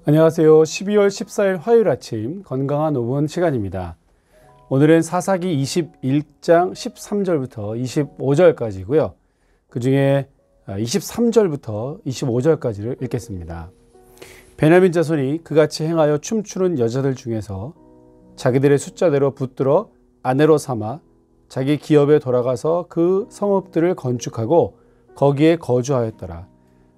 안녕하세요. 12월 14일 화요일 아침 건강한 5분 시간입니다. 오늘은 사사기 21장 13절부터 25절까지고요. 그 중에 23절부터 25절까지를 읽겠습니다. 베냐민 자손이 그같이 행하여 춤추는 여자들 중에서 자기들의 숫자대로 붙들어 아내로 삼아 자기 기업에 돌아가서 그 성읍들을 건축하고 거기에 거주하였더라.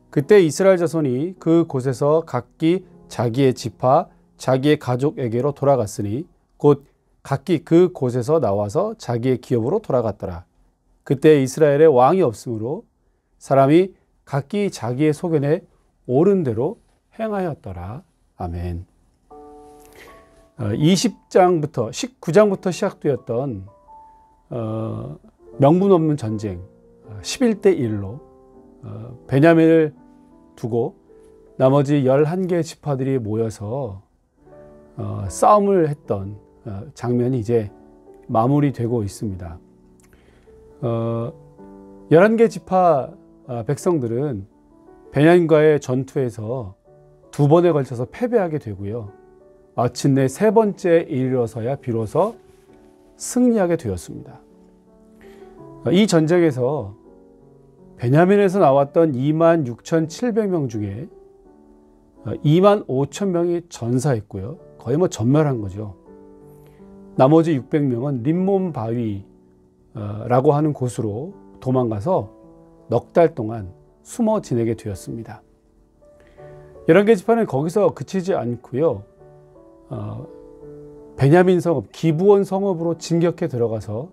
그때 이스라엘 자손이 그 곳에서 각기 자기의 지파, 자기의 가족에게로 돌아갔으니 곧 각기 그 곳에서 나와서 자기의 기업으로 돌아갔더라. 그때 이스라엘에 왕이 없으므로 사람이 각기 자기의 소견에 옳은 대로 행하였더라. 아멘. 20장부터 19장부터 시작되었던 명분 없는 전쟁 11대 1로 베냐민을 두고 나머지 11개의 지파들이 모여서 싸움을 했던 장면이 이제 마무리되고 있습니다. 11개 지파 백성들은 베냐민과의 전투에서 두 번에 걸쳐서 패배하게 되고요. 마침내 세 번째에 이르러서야 비로소 승리하게 되었습니다. 이 전쟁에서 베냐민에서 나왔던 26,700명 중에 25,000명이 전사했고요. 거의 전멸한 거죠. 나머지 600명은 림몬 바위라고 하는 곳으로 도망가서 넉 달 동안 숨어 지내게 되었습니다. 11개 지파는 거기서 그치지 않고요. 베냐민 성읍, 기브온 성읍으로 진격해 들어가서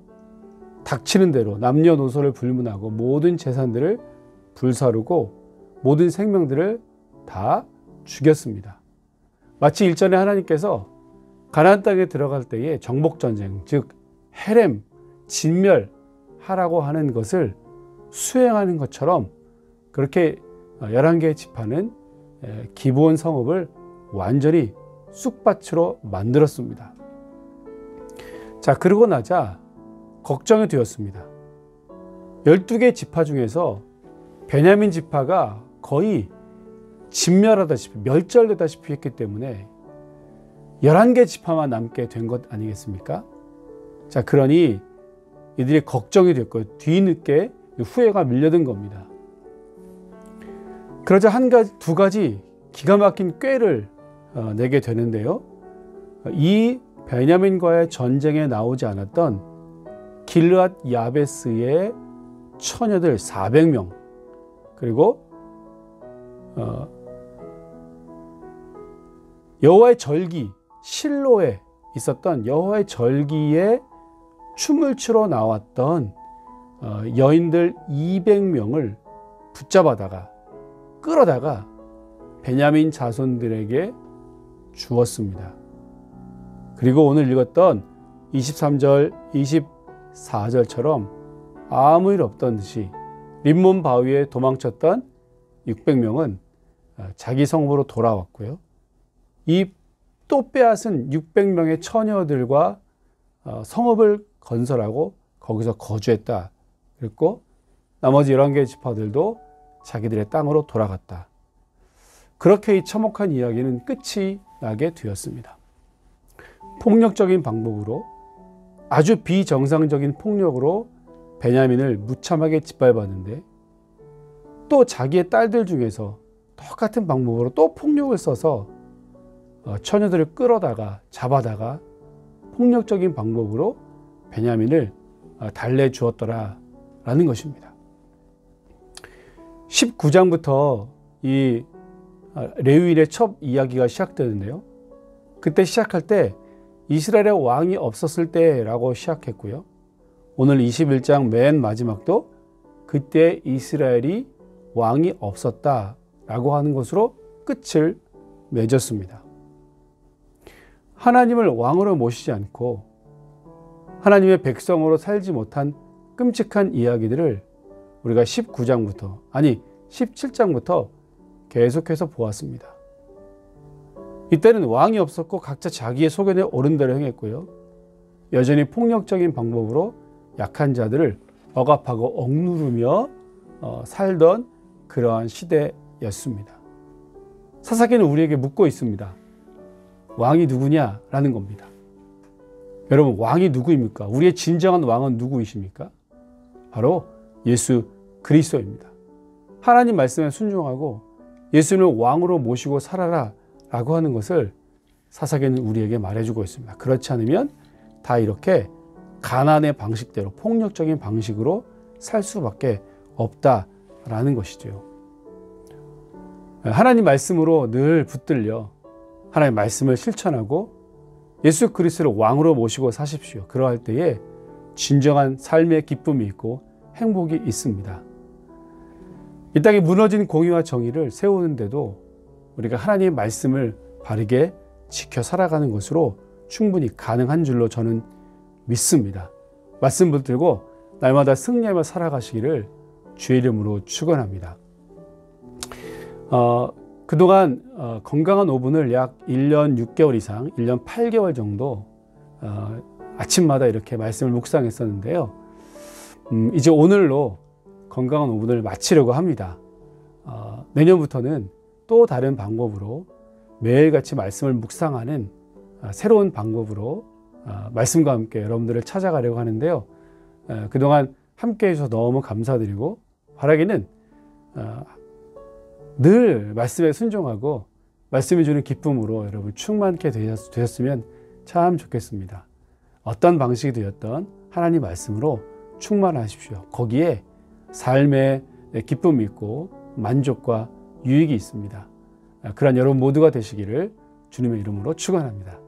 닥치는 대로 남녀노소를 불문하고 모든 재산들을 불사르고 모든 생명들을 다 죽였습니다. 마치 일전에 하나님께서 가나안 땅에 들어갈 때에 정복전쟁, 즉 헤렘, 진멸하라고 하는 것을 수행하는 것처럼 그렇게 11개의 지파는 기브온 성읍을 완전히 쑥밭으로 만들었습니다. 자, 그러고 나자 걱정이 되었습니다. 12개 지파 중에서 베냐민 지파가 거의 진멸하다시피 멸절되다시피 했기 때문에 11개 지파만 남게 된 것 아니겠습니까? 자, 그러니 이들이 걱정이 됐고 뒤늦게 후회가 밀려든 겁니다. 그러자 두 가지 기가 막힌 꾀를 내게 되는데요. 이 베냐민과의 전쟁에 나오지 않았던 길르앗 야베스의 처녀들 400명 그리고 여호와의 절기 실로에 있었던 여호와의 절기에 춤을 추러 나왔던 여인들 200명을 붙잡아다가 끌어다가 베냐민 자손들에게 주었습니다. 그리고 오늘 읽었던 23절, 24절처럼 아무 일 없던 듯이 림몬 바위에 도망쳤던 600명은 자기 성읍으로 돌아왔고요. 이 또 빼앗은 600명의 처녀들과 성읍을 건설하고 거기서 거주했다. 그리고 나머지 11개의 지파들도 자기들의 땅으로 돌아갔다. 그렇게 이 참혹한 이야기는 끝이 나게 되었습니다. 폭력적인 방법으로 아주 비정상적인 폭력으로 베냐민을 무참하게 짓밟았는데 또 자기의 딸들 중에서 똑같은 방법으로 또 폭력을 써서 처녀들을 끌어다가 잡아다가 폭력적인 방법으로 베냐민을 달래주었더라라는 것입니다. 19장부터 이 레위인의 첫 이야기가 시작되는데요. 그때 시작할 때 이스라엘에 왕이 없었을 때라고 시작했고요. 오늘 21장 맨 마지막도 그때 이스라엘이 왕이 없었다라고 하는 것으로 끝을 맺었습니다. 하나님을 왕으로 모시지 않고 하나님의 백성으로 살지 못한 끔찍한 이야기들을 우리가 19장부터 아니 17장부터 계속해서 보았습니다. 이때는 왕이 없었고 각자 자기의 소견에 옳은 대로 행했고요. 여전히 폭력적인 방법으로 약한 자들을 억압하고 억누르며 살던 그러한 시대였습니다. 사사기는 우리에게 묻고 있습니다. 왕이 누구냐라는 겁니다. 여러분, 왕이 누구입니까? 우리의 진정한 왕은 누구이십니까? 바로 예수 그리스도입니다. 하나님 말씀에 순종하고 예수님을 왕으로 모시고 살아라 라고 하는 것을 사사기는 우리에게 말해주고 있습니다. 그렇지 않으면 다 이렇게 가난의 방식대로, 폭력적인 방식으로 살 수밖에 없다라는 것이죠. 하나님 말씀으로 늘 붙들려 하나님 말씀을 실천하고 예수 그리스도를 왕으로 모시고 사십시오. 그러할 때에 진정한 삶의 기쁨이 있고 행복이 있습니다. 이 땅에 무너진 공의와 정의를 세우는데도 우리가 하나님의 말씀을 바르게 지켜 살아가는 것으로 충분히 가능한 줄로 저는 믿습니다. 말씀 붙들고 날마다 승리하며 살아가시기를 주의 이름으로 축원합니다. 그동안 건강한 5분을 약 1년 6개월 이상, 1년 8개월 정도 아침마다 이렇게 말씀을 묵상했었는데요. 이제 오늘로 건강한 5분을 마치려고 합니다. 내년부터는 또 다른 방법으로 매일같이 말씀을 묵상하는 새로운 방법으로 말씀과 함께 여러분들을 찾아가려고 하는데요. 그동안 함께 해주셔서 너무 감사드리고 바라기는 늘 말씀에 순종하고 말씀이 주는 기쁨으로 여러분 충만케 되셨으면 참 좋겠습니다. 어떤 방식이 되었던 하나님 말씀으로 충만하십시오. 거기에 삶의 기쁨이 있고 만족과 유익이 있습니다. 그런 여러분 모두가 되시기를 주님의 이름으로 축원합니다.